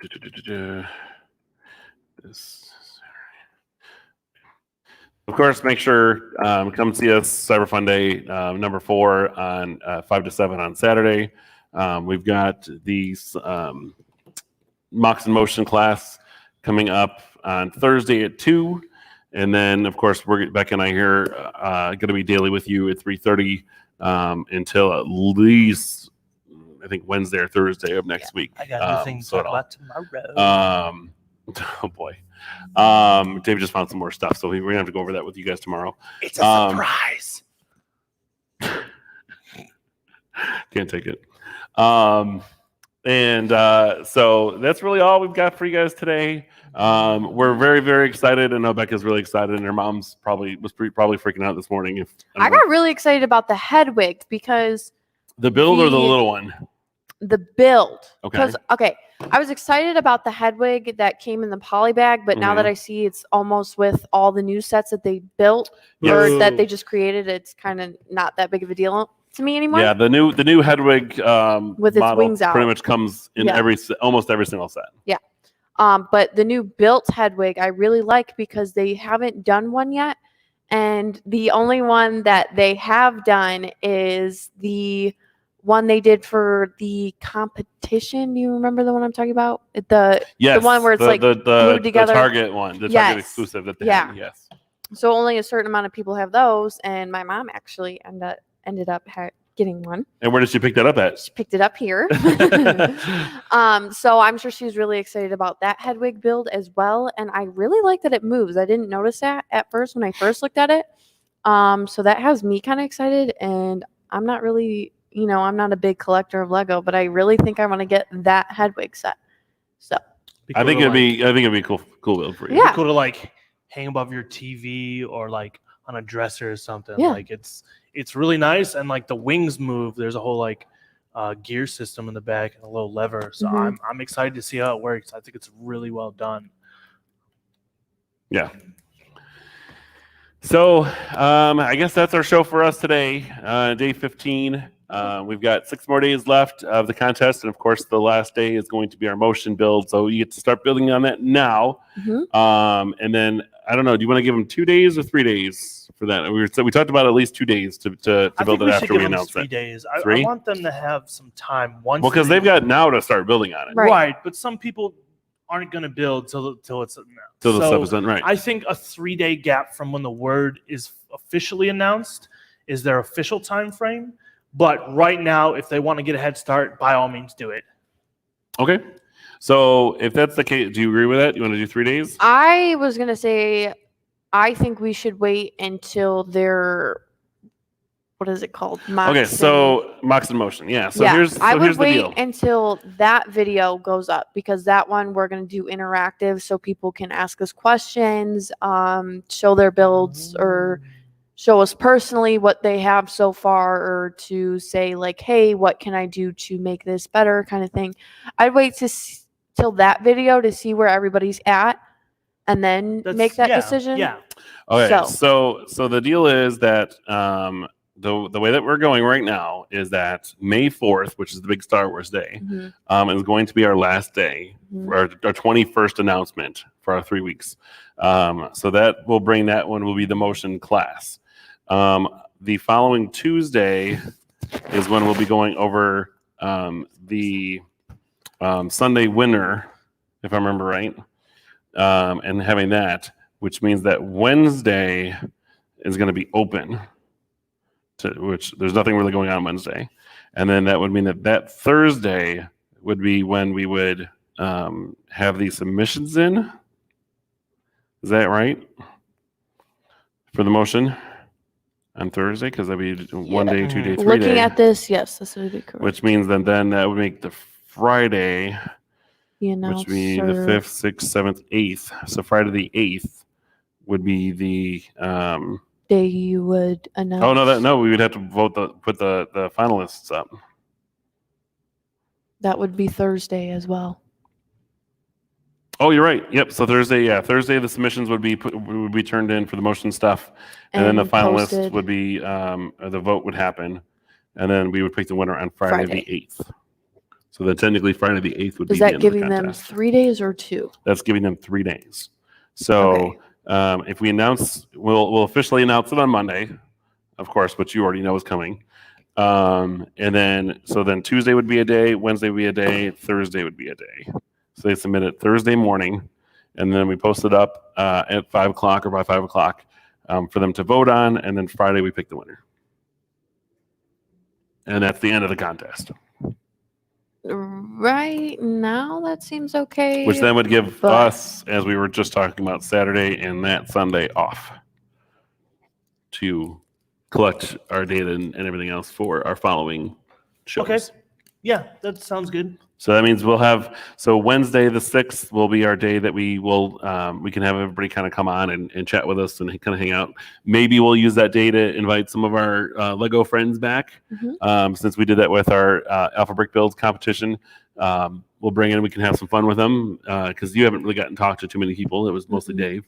Of course, make sure come see us Cyber Fun Day number 4 on 5 to 7 on Saturday. We've got the Mox in Motion class coming up on Thursday at 2. And then, of course, Becca and I here going to be daily with you at 3:30 until at least, I think, Wednesday or Thursday of next week. I got new things to talk about tomorrow. Oh, boy. Dave just found some more stuff, so we're going to have to go over that with you guys tomorrow. It's a surprise. Can't take it. So that's really all we've got for you guys today. We're very, very excited. I know Becca's really excited, and her mom's probably freaking out this morning. I got really excited about the Hedwig because the build or the little one. The build. Okay. Okay, I was excited about the Hedwig that came in the poly bag, but now that I see it's almost with all the new sets that they built or that they just created, it's kind of not that big of a deal to me anymore. Yeah, the new Hedwig with its wings out pretty much comes in almost every single set. Yeah. But the new built Hedwig I really like because they haven't done one yet. And the only one that they have done is the one they did for the competition. Do you remember the one I'm talking about? The one where it's glued together. The Target one, the Target exclusive that they had. Yes. So only a certain amount of people have those. And my mom actually ended up getting one. And where did she pick that up at? She picked it up here. So I'm sure she's really excited about that Hedwig build as well. And I really like that it moves. I didn't notice that at first when I first looked at it. So that has me kind of excited. And I'm not really, I'm not a big collector of Lego, but I really think I want to get that Hedwig set. So I think it'd be a cool build for you. Yeah. Cool to like hang above your TV or like on a dresser or something. Yeah. Like it's really nice, and like the wings move. There's a whole like gear system in the back and a little lever. So Mhm. I'm excited to see how it works. I think it's really well done. Yeah. So I guess that's our show for us today. Day 15. We've got 6 more days left of the contest, and of course, the last day is going to be our motion build. So you get to start building on that now. Mhm. And then I don't know. Do you want to give them 2 days or 3 days for that? We talked about at least 2 days to I build think it we should after give we them announce 3 it. days. Three? I want them to have some time once. Well, because they've got now to start building on it. Right. right, but some people aren't going to build till it's announced. Till the So stuff is done right. I think a 3-day gap from when the word is officially announced is their official time frame. But right now, if they want to get a head start, by all means, do it. Okay. So if that's the case, do you agree with that? You want to do 3 days? I was going to say, I think we should wait until they're, what is it called? Okay, so Mox in Motion. Yeah. So yeah, here's I would here's the wait deal. until that video goes up, because that one we're going to do interactive so people can ask us questions, show their builds, or show us personally what they have so far, or to say like, hey, what can I do to make this better, kind of thing. I'd wait till that video to see where everybody's at, and then make that decision. Yeah. Okay, So- so the deal is that the way that we're going right now is that May 4th, which is the big Star Wars day, Mhm. is going to be our last day, Mhm. our 21st announcement for our 3 weeks. So that will bring that one will be the motion class. The following Tuesday is when we'll be going over the Sunday winner, if I remember right, and having that, which means that Wednesday is going to be open, which there's nothing really going on Wednesday. And then that would mean that Thursday would be when we would have the submissions in. Is that right? For the motion on Thursday, because that'd be 1 day, 2 day, 3 Looking day. at this, yes, this would be correct. Which means then that would make the Friday, The which would be the announcer- 5th, 6th, 7th, 8th. So Friday the 8th would be the. day you would announce. Oh no, we would have to put the finalists up. That would be Thursday as well. Oh, you're right. Yep. So Thursday, the submissions would be turned in for the motion stuff, and then the finalists posted. would be the vote would happen, and then we would pick the winner on Friday the 8th. So then technically Friday the 8th would be Is the that end giving of the them contest. 3 days or 2? That's giving them 3 days. So if we announce, we'll officially announce it on Monday, of course, which you already know is coming. And then Tuesday would be a day, Wednesday would be a day, Thursday would be a day. So they submit it Thursday morning, and then we post it up at 5 o'clock or by 5 o'clock for them to vote on, and then Friday we pick the winner. And that's the end of the contest. Right now, that seems okay. Which then would give but- us, as we were just talking about, Saturday and that Sunday off to collect our data and everything else for our following shows. Okay. Yeah, that sounds good. So that means we'll have, so Wednesday the 6th will be our day that we will, we can have everybody kind of come on and chat with us and kind of hang out. Maybe we'll use that day to invite some of our Lego friends back. Since we did that with our Alpha Brick Builds competition. We'll bring in, we can have some fun with them because you haven't really gotten to talk to too many people. It was mostly Dave.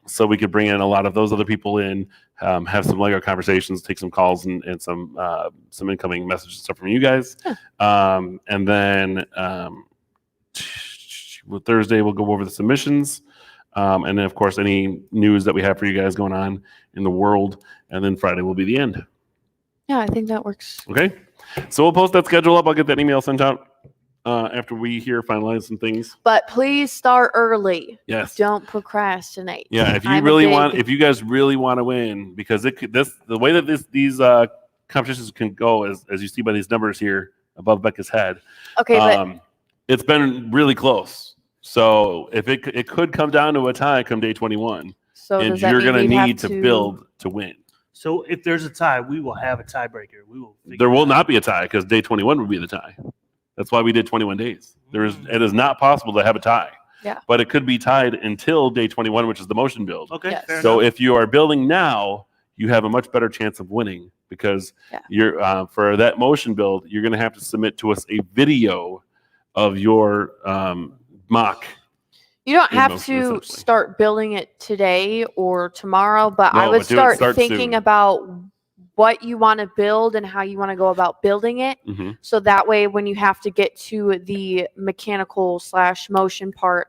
So we could bring in a lot of those other people in, have some Lego conversations, take some calls and some incoming messages and stuff from you guys. And then Thursday we'll go over the submissions. And then of course any news that we have for you guys going on in the world. And then Friday will be the end. Yeah, I think that works. Okay. So we'll post that schedule up. I'll get that email sent out after we finalize some things. But please start early. Yes. Don't procrastinate. Yeah, if you I'm a really big- want, if you guys really want to win, because the way that these competitions can go, as you see by these numbers here above Becca's head. Okay, but It's been really close. So if it could come down to a tie come day 21, so and does that you're mean going to we'd have need to build to win. So if there's a tie, we will have a tiebreaker. We will. There will not be a tie because day 21 would be the tie. That's why we did 21 days. It is not possible to have a tie. Yeah. But it could be tied until day 21, which is the motion build. Okay. Yes. Fair So enough. if you are building now, you have a much better chance of winning because you're for that motion build, you're going to have to submit to us a video of your mock. You don't in have motion, to essentially. start building it today or tomorrow, but I No, would but do it start start thinking soon. about what you want to build and how you want to go about building it. Mm-hmm. So that way, when you have to get to the mechanical / motion part,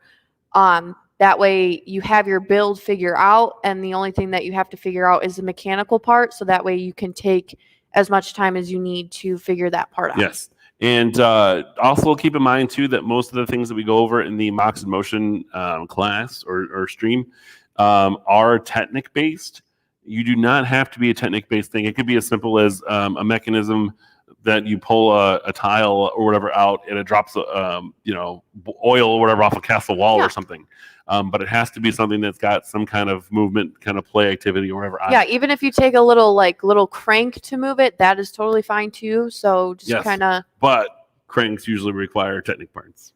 that way you have your build figure out, and the only thing that you have to figure out is the mechanical part. So that way you can take as much time as you need to figure that part out. Yes. And also keep in mind, too, that most of the things that we go over in the Mocks in Motion class or stream are Technic-based. You do not have to be a Technic-based thing. It could be as simple as a mechanism that you pull a tile or whatever out and it drops, oil or whatever off a castle wall or something. But it has to be something that's got some kind of movement, kind of play activity or whatever. Yeah, even if you take a little crank to move it, that is totally fine too. So just kind of. But cranks usually require Technic parts.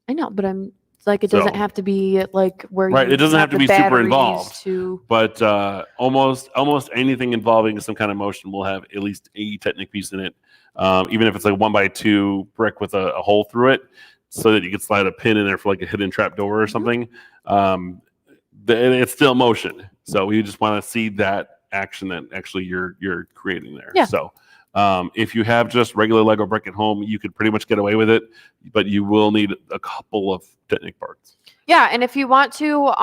I know, but it doesn't have to be like where you It doesn't have to the be super batteries involved. But But almost anything involving some kind of motion will have at least a Technic piece in it. Even if it's like 1x2 brick with a hole through it, so that you could slide a pin in there for like a hidden trap door or something. It's still motion. So we just want to see that action that actually you're creating there. Yeah. So if you have just regular Lego brick at home, you could pretty much get away with it, but you will need a couple of Technic parts. Yeah, and if you want to,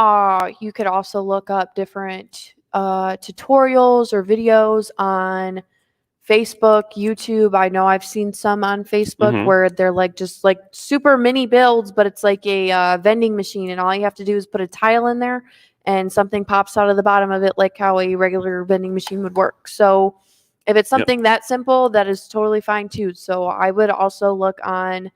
you could also look up different tutorials or videos on Facebook, YouTube. I know I've seen some on Facebook where they're just super mini builds, but it's like a vending machine, and all you have to do is put a tile in there, and something pops out of the bottom of it, like how a regular vending machine would work. So if it's something that simple, that is totally fine too. So I would also look on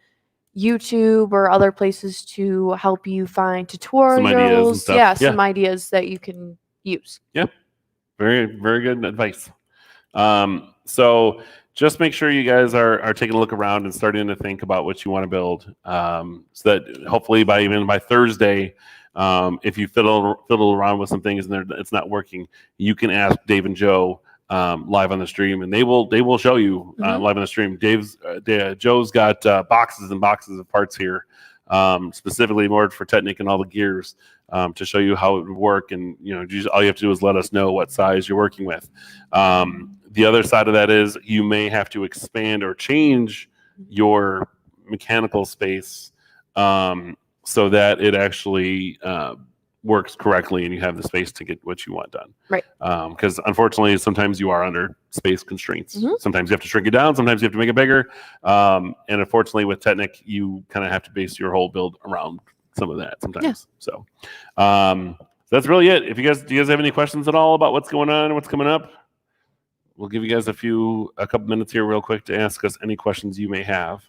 YouTube or other places to help you find tutorials. Some ideas and stuff. Some ideas that you can use. Yeah, very, very good advice. So just make sure you guys are taking a look around and starting to think about what you want to build. So that hopefully by Thursday, if you fiddle around with some things and it's not working, you can ask Dave and Joe live on the stream, and they will show you live on the stream. Joe's got boxes and boxes of parts here, specifically ordered for Technic and all the gears, to show you how it would work. And all you have to do is let us know what size you're working with. The other side of that is you may have to expand or change your mechanical space so that it actually works correctly and you have the space to get what you want done. Right. Because unfortunately, sometimes you are under space constraints. Sometimes you have to shrink it down. Sometimes you have to make it bigger. And unfortunately, with Technic, you kind of have to base your whole build around some of that sometimes. Yeah. So that's really it. Do you guys have any questions at all about what's going on and what's coming up? We'll give you guys a couple minutes here real quick to ask us any questions you may have.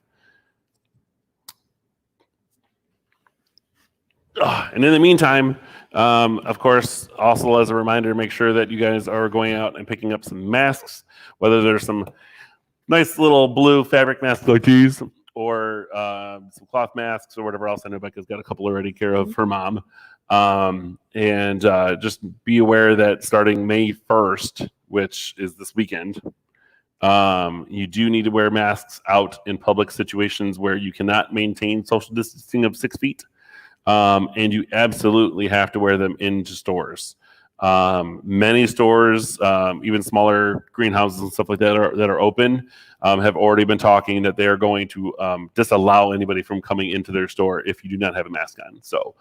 And in the meantime, of course, also as a reminder, make sure that you guys are going out and picking up some masks, whether there's some nice little blue fabric masks like these or some cloth masks or whatever else. I know Becca's got a couple already care of her mom. And just be aware that starting May 1st, which is this weekend, you do need to wear masks out in public situations where you cannot maintain social distancing of 6 feet. And you absolutely have to wear them into stores. Many stores, even smaller greenhouses and stuff like that are open, have already been talking that they are going to disallow anybody from coming into their store if you do not have a mask on. So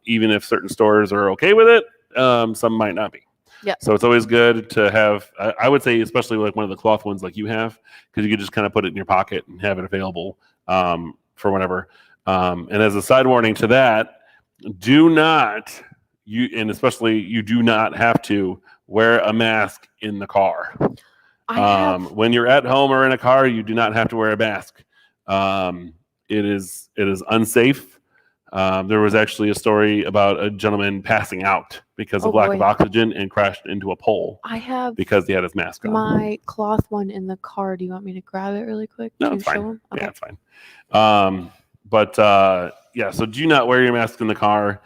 even if certain stores are okay with it, some might not be. Yeah. So it's always good to have, I would say, especially like one of the cloth ones like you have, because you could just kind of put it in your pocket and have it available for whenever. And as a side warning to that, you do not have to wear a mask in the car. When you're at home or in a car, you do not have to wear a mask. It is unsafe. There was actually a story about a gentleman passing out because of lack of oxygen and crashed into a pole. I have because he had his mask on. My cloth one in the car. Do you want me to grab it really quick? No, to it's fine. show him? Okay. Yeah, it's fine. So do not wear your mask in the car.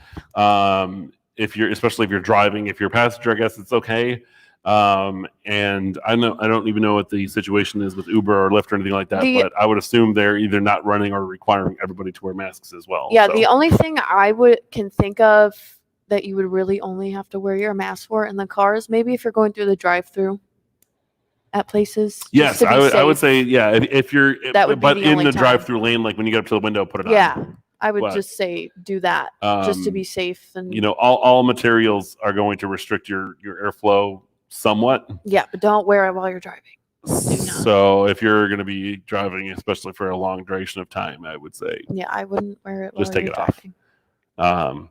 Especially if you're driving. If you're a passenger, I guess it's okay. And I don't even know what the situation is with Uber or Lyft or anything like that, but I would assume they're either not running or requiring everybody to wear masks as well. Yeah, the only thing I can think of that you would really only have to wear your mask for in the car is maybe if you're going through the drive-through at places. Yes, I would say, yeah, if you're that would but be the in only the time. drive-through lane, like when you get up to the window, put it on. Yeah, I would just say do that just to be safe. And all materials are going to restrict your airflow somewhat. Yeah, but don't wear it while you're driving. So if you're going to be driving, especially for a long duration of time, I would say. Yeah, I wouldn't wear it while just take you're it driving. Off.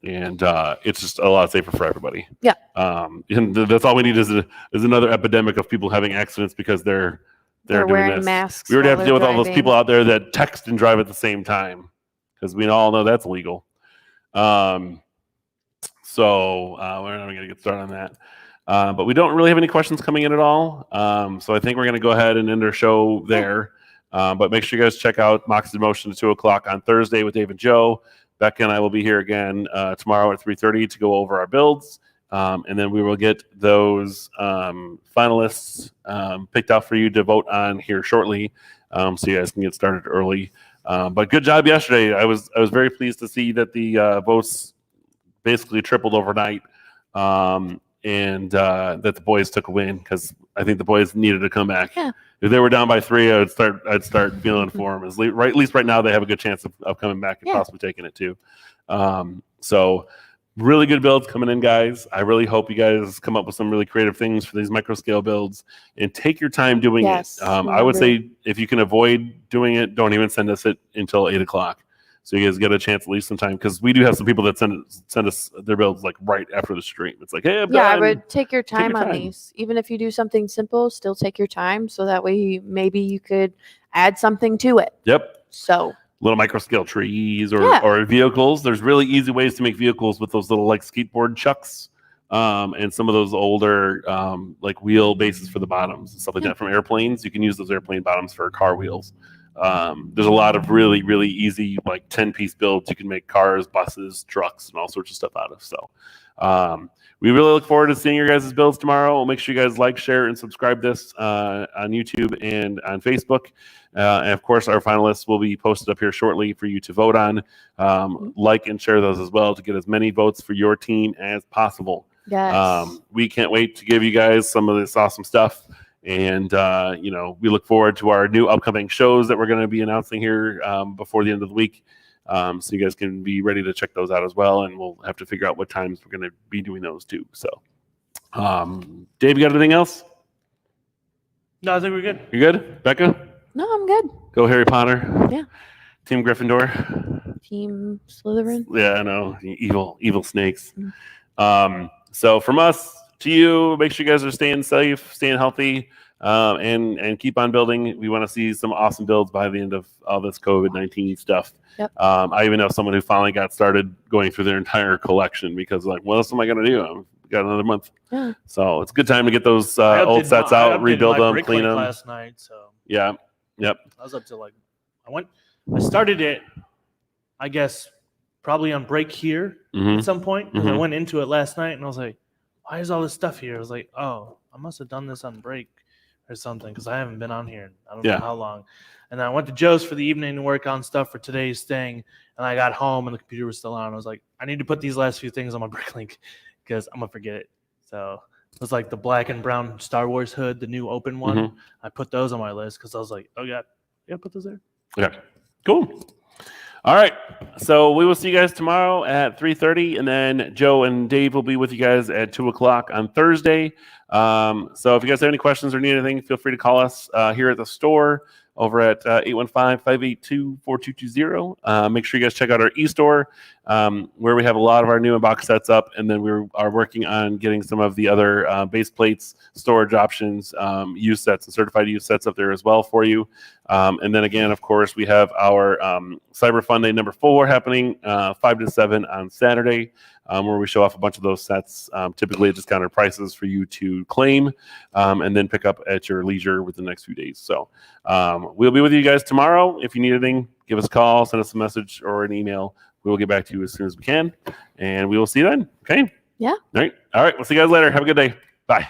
And it's just a lot safer for everybody. Yeah. And that's all we need is another epidemic of people having accidents because they're doing wearing this. masks. We already have to deal with all those driving. people out there that text and drive at the same time because we all know that's illegal. So we're not going to get started on that. But we don't really have any questions coming in at all. So I think we're going to go ahead and end our show there. But make sure you guys check out Mox's Motion at 2 o'clock on Thursday with Dave and Joe. Becca and I will be here again tomorrow at 3:30 to go over our builds. And then we will get those finalists picked out for you to vote on here shortly, so you guys can get started early. But good job yesterday. I was very pleased to see that the votes basically tripled overnight, and that the boys took a win because I think the boys needed to come back. Yeah. If they were down by 3, I'd start feeling for them. At least right now they have a good chance of coming back and possibly taking it too. So really good builds coming in, guys. I really hope you guys come up with some really creative things for these micro scale builds and take your time doing it. I would say if you can avoid doing it, don't even send us it until 8 o'clock. So you guys get a chance at least some time because we do have some people that send us their builds like right after the stream. It's like, hey, I'm done. I would take your time on these. Even if you do something simple, still take your time so that way maybe you could add something to it. Yep. So little micro scale trees or vehicles. There's really easy ways to make vehicles with those little like skateboard chucks and some of those older like wheel bases for the bottoms and stuff like that from airplanes. You can use those airplane bottoms for car wheels. There's a lot of really, really easy like 10-piece builds you can make cars, buses, trucks, and all sorts of stuff out of. So we really look forward to seeing your guys' builds tomorrow. We'll make sure you guys like, share, and subscribe this on YouTube and on Facebook. And of course, our finalists will be posted up here shortly for you to vote on. Like and share those as well to get as many votes for your team as possible. Yes. We can't wait to give you guys some of this awesome stuff. And, we look forward to our new upcoming shows that we're going to be announcing here before the end of the week. So you guys can be ready to check those out as well. And we'll have to figure out what times we're going to be doing those too. So, Dave, you got anything else? No, I think we're good. You good? Becca? No, I'm good. Go Harry Potter. Yeah. Team Gryffindor. Team Slytherin. Yeah, I know. Evil snakes. So from us to you, make sure you guys are staying safe, staying healthy, and keep on building. We want to see some awesome builds by the end of all this COVID-19 stuff. Yep. I even know someone who finally got started going through their entire collection because like, what else am I going to do? I've got another month. Yeah. So it's a good time to get those old sets out, rebuild them, clean them. Last night, so yeah. Yep. I was up to I started it, I guess, probably on break here at some point. Because I went into it last night and I was like, why is all this stuff here? I was like, oh, I must have done this on break or something because I haven't been on here in I don't know how long. And then I went to Joe's for the evening to work on stuff for today's thing. And I got home and the computer was still on. I was like, I need to put these last few things on my BrickLink because I'm going to forget it. So it was like the black and brown Star Wars hood, the new open one. I put those on my list because I was like, oh, yeah, put those there. Okay, cool. All right, so we will see you guys tomorrow at 3:30, and then Joe and Dave will be with you guys at 2 o'clock on Thursday. So if you guys have any questions or need anything, feel free to call us here at the store over at 815-582-4220. Make sure you guys check out our e-store. where we have a lot of our new box sets up, and then we are working on getting some of the other base plates, storage options, used sets, and certified used sets up there as well for you. And then again, of course, we have our Cyber Fun Day number 4 happening 5 to 7 on Saturday, where we show off a bunch of those sets, typically at discounted prices for you to claim and then pick up at your leisure within the next few days. So we'll be with you guys tomorrow. If you need anything, give us a call, send us a message or an email. We will get back to you as soon as we can, and we will see you then. Okay? Yeah. All right. All right. We'll see you guys later. Have a good day. Bye.